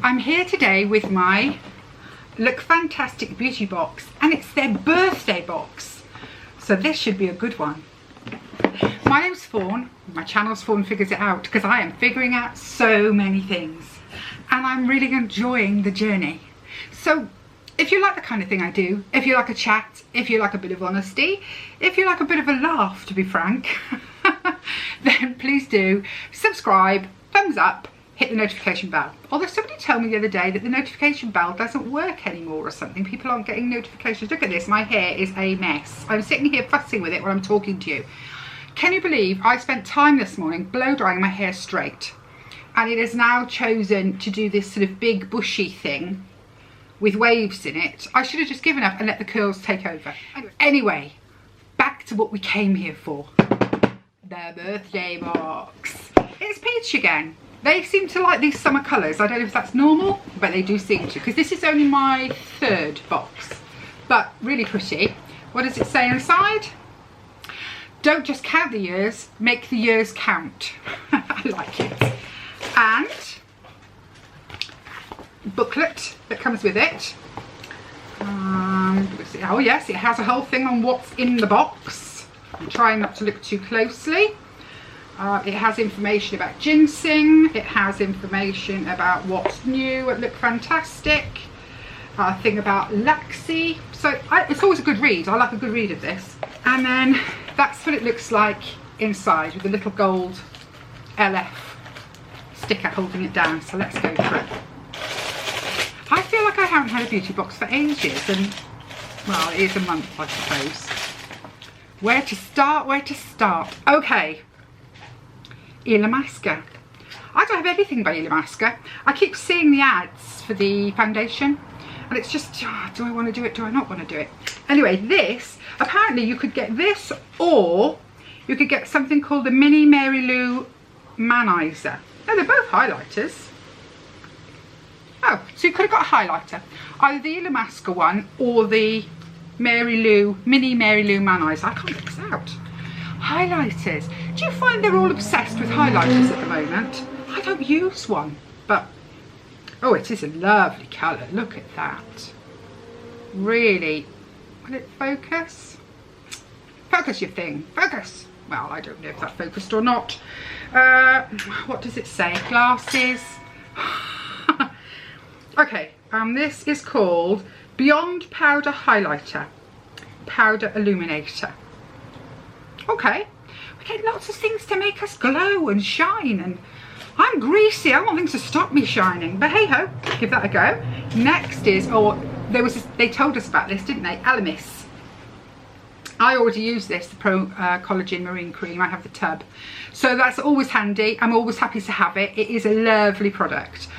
I'm here today with my Look Fantastic beauty box, and it's their birthday box, so this should be a good one. My name's Fawn, my channel's Fawn Figures It Out, because I am figuring out so many things and I'm really enjoying the journey. So if you like the kind of thing I do, if you like a chat, if you like a bit of honesty, if you like a bit of a laugh, to be frank, then please do subscribe, thumbs up, hit the notification bell. Although somebody told me the other day that the notification bell doesn't work anymore or something. People aren't getting notifications. Look at this, my hair is a mess. I'm sitting here fussing with it while I'm talking to you. Can you believe I spent time this morning blow drying my hair straight, and it has now chosen to do this sort of big bushy thing with waves in it. I should have just given up and let the curls take over. Anyway, back to what we came here for. The birthday box. It's peach again. They seem to like these summer colours. I don't know if that's normal, but they do seem to, because this is only my third box, but really pretty. What does it say inside? Don't just count the years, make the years count. I like it. And booklet that comes with it. Oh yes, it has a whole thing on what's in the box. I'm trying not to look too closely. It has information about ginseng. It has information about what's new at Look Fantastic. A thing about Laxi. So it's always a good read. I like a good read of this. And then that's what it looks like inside, with a little gold LF sticker holding it down. So let's go for it. I feel like I haven't had a beauty box for ages, and well, it is a month, I suppose. Where to start? Where to start? Okay. Illamasqua. I don't have anything by Illamasqua. I keep seeing the ads for the foundation, and it's just, oh, do I want to do it? Do I not want to do it? Anyway, this, apparently you could get this, or you could get something called the Mini Mary Lou Manizer. No, they're both highlighters. Oh, so you could have got a highlighter. Either the Illamasqua one or the Mini Mary Lou Manizer. I can't get this out. Highlighters. Do you find they're all obsessed with highlighters at the moment? I don't use one, but oh, it is a lovely colour. Look at that. Really. Will it focus? Focus your thing. Focus. Well, I don't know if that's focused or not. What does it say? Glasses. Okay, this is called Beyond Powder Highlighter, Powder Illuminator. Okay, we get lots of things to make us glow and shine, and I'm greasy. I want things to stop me shining, but hey ho, give that a go. Next is, they told us about this, didn't they? Alamis. I already use this, the Pro Collagen Marine Cream. I have the tub, so that's always handy. I'm always happy to have it. It is a lovely product.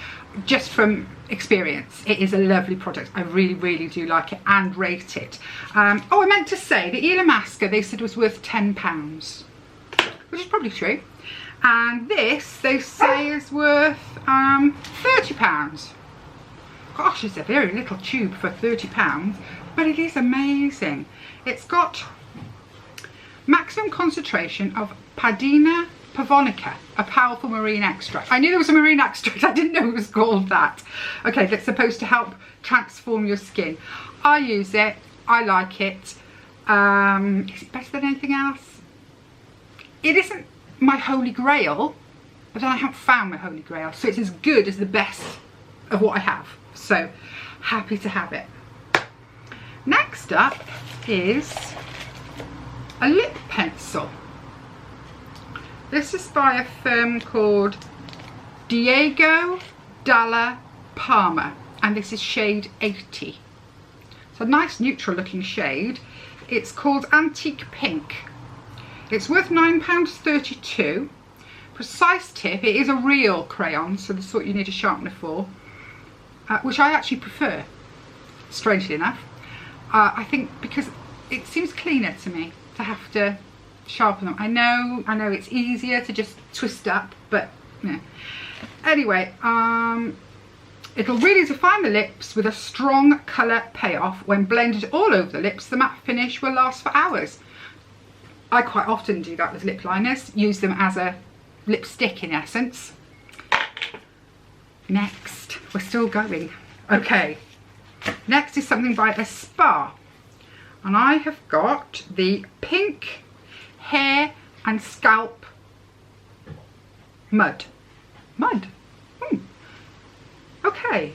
Just from experience, it is a lovely product. I really, really do like it and rate it. Oh, I meant to say, the Illamasqua, they said was worth £10, which is probably true. And this, they say, is worth £30. Gosh, it's a very little tube for £30, but it is amazing. It's got maximum concentration of Padina Pavonica, a powerful marine extract. I knew there was a marine extract, I didn't know it was called that. Okay, that's supposed to help transform your skin. I use it, I like it. Is it better than anything else? It isn't my holy grail, but I haven't found my holy grail, so it's as good as the best of what I have. So, happy to have it. Next up is a lip pencil. This is by a firm called Diego Dalla Palma, and this is shade 80. It's a nice neutral looking shade. It's called Antique Pink. It's worth £9.32. Precise tip, it is a real crayon, so this is what you need a sharpener for, which I actually prefer, strangely enough. I think because it seems cleaner to me to have to sharpen them. I know it's easier to just twist up, but yeah. Anyway, it'll really define the lips with a strong colour payoff. When blended all over the lips, the matte finish will last for hours. I quite often do that with lip liners, use them as a lipstick in essence. Next, we're still going. Okay, next is something by a spa. And I have got the pink hair and scalp mud. Okay.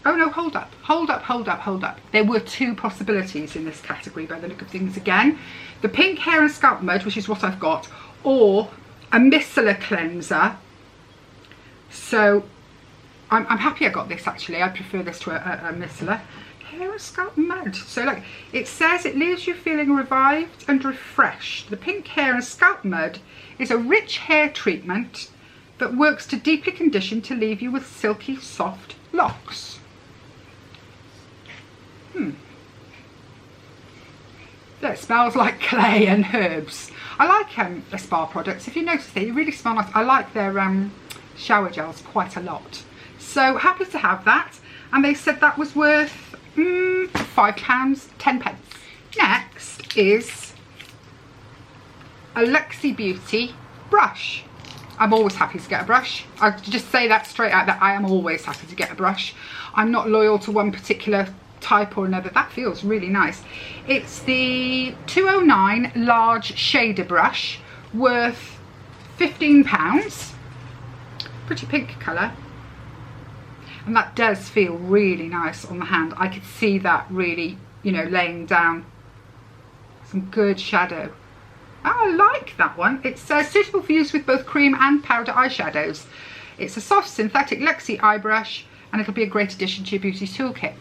Oh no, hold up. There were two possibilities in this category by the look of things again. The pink hair and scalp mud, which is what I've got, or a micellar cleanser. So I'm happy I got this actually. I prefer this to a micellar. Hair and scalp mud. So like it says, it leaves you feeling revived and refreshed. The pink hair and scalp mud is a rich hair treatment that works to deeply condition to leave you with silky soft locks. That smells like clay and herbs. I like the spa products. If you notice, they really smell nice. I like their shower gels quite a lot. So happy to have that. And they said that was worth £5, 10 pence. Next is a Luxie Beauty brush. I'm always happy to get a brush. I just say that straight out, that I am always happy to get a brush. I'm not loyal to one particular type or another. That feels really nice. It's the 209 large shader brush, worth £15. Pretty pink colour. And that does feel really nice on the hand. I could see that really, you know, laying down some good shadow. Oh, I like that one. It's suitable for use with both cream and powder eyeshadows. It's a soft synthetic Luxie eye brush, and it'll be a great addition to your beauty toolkit.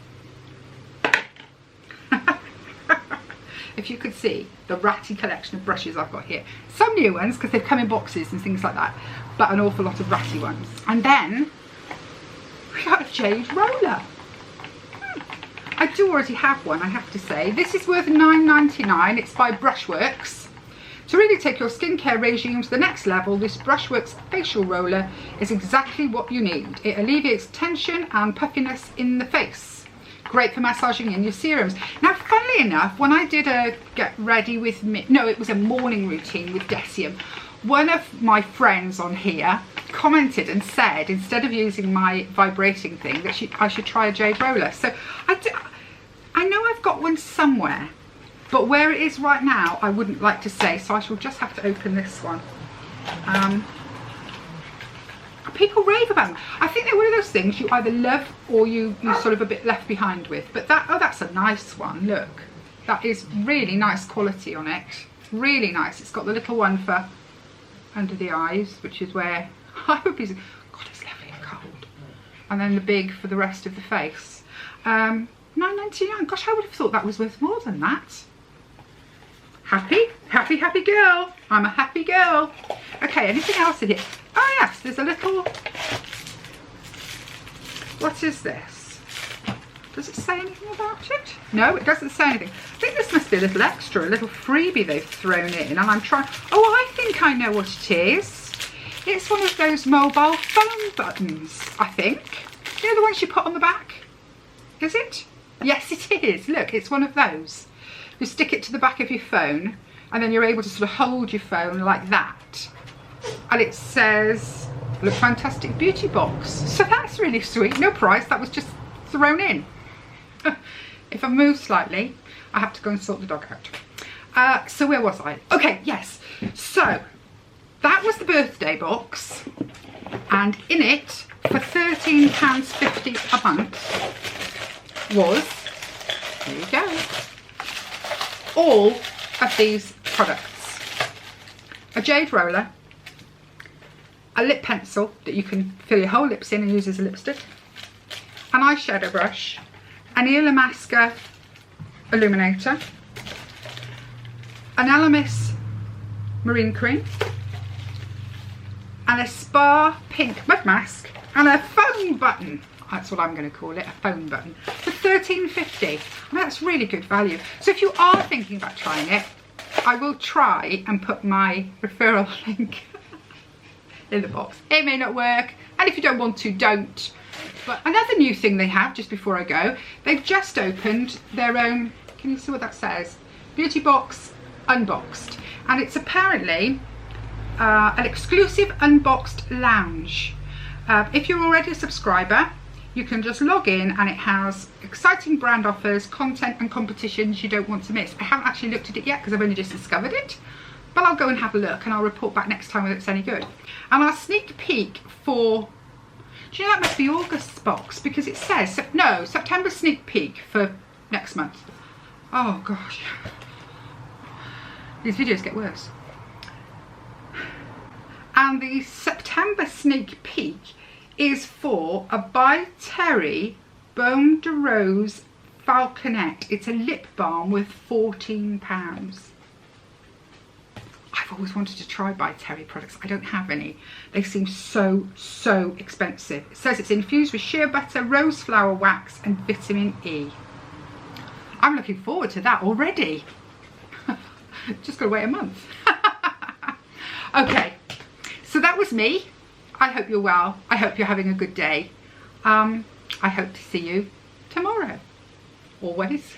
If you could see the ratty collection of brushes I've got here. Some new ones, because they've come in boxes and things like that, but an awful lot of ratty ones. And then we got a jade roller. I do already have one, I have to say. This is worth £9.99. It's by Brushworks. To really take your skincare regime to the next level, this Brushworks facial roller is exactly what you need. It alleviates tension and puffiness in the face. Great for massaging in your serums. Now, funnily enough, when I did a get ready with me, no, it was a morning routine with Decium, one of my friends on here commented and said, instead of using my vibrating thing, that I should try a jade roller. So I know I've got one somewhere, but where it is right now, I wouldn't like to say, so I shall just have to open this one. People rave about them. I think they're one of those things you either love or you sort of a bit left behind with. But that's a nice one. Look, that is really nice quality on it. Really nice. It's got the little one for under the eyes, which is where I would be. God, it's lovely and cold. And then the big for the rest of the face. £9.99. Gosh, I would have thought that was worth more than that. Happy, happy, happy girl. I'm a happy girl. Okay, anything else in here? Oh yes, there's a little, what is this? Does it say anything about it? No, it doesn't say anything. I think this must be a little extra, a little freebie they've thrown in, and I'm trying, oh, I think I know what it is. It's one of those mobile phone buttons, I think. You know, the ones you put on the back? Is it? Yes, it is. Look, it's one of those. You stick it to the back of your phone, and then you're able to sort of hold your phone like that. And it says, look, fantastic beauty box. So that's really sweet. No price, that was just thrown in. If I move slightly, I have to go and sort the dog out. So where was I? Okay, yes. So that was the birthday box. And in it, for £13.50 a month, was, there you go, all of these products. A jade roller, a lip pencil that you can fill your whole lips in and use as a lipstick, an eyeshadow brush, an Illamasqua illuminator, an Elemis marine cream, and a spa pink mud mask, and a phone button. That's what I'm going to call it, a phone button, for £13.50. I mean, that's really good value. So if you are thinking about trying it, I will try and put my referral link in the box. It may not work, and if you don't want to, don't. But another new thing they have, just before I go, they've just opened their own, can you see what that says? Beauty Box Unboxed. And it's apparently an exclusive unboxed lounge. If you're already a subscriber, you can just log in and it has exciting brand offers, content and competitions you don't want to miss. I haven't actually looked at it yet because I've only just discovered it, but I'll go and have a look and I'll report back next time whether it's any good. And our sneak peek for, do you know, that must be August's box, because it says, no, September sneak peek for next month. Oh gosh, these videos get worse. And the September sneak peek is for a By Terry Baume de Rose Falconette. It's a lip balm with £14. I've always wanted to try By Terry products. I don't have any. They seem so expensive. It says it's infused with shea butter, rose flower wax and vitamin E. I'm looking forward to that already. Just gotta wait a month. Okay, so that was me. I hope you're well. I hope you're having a good day. I hope to see you tomorrow. Always.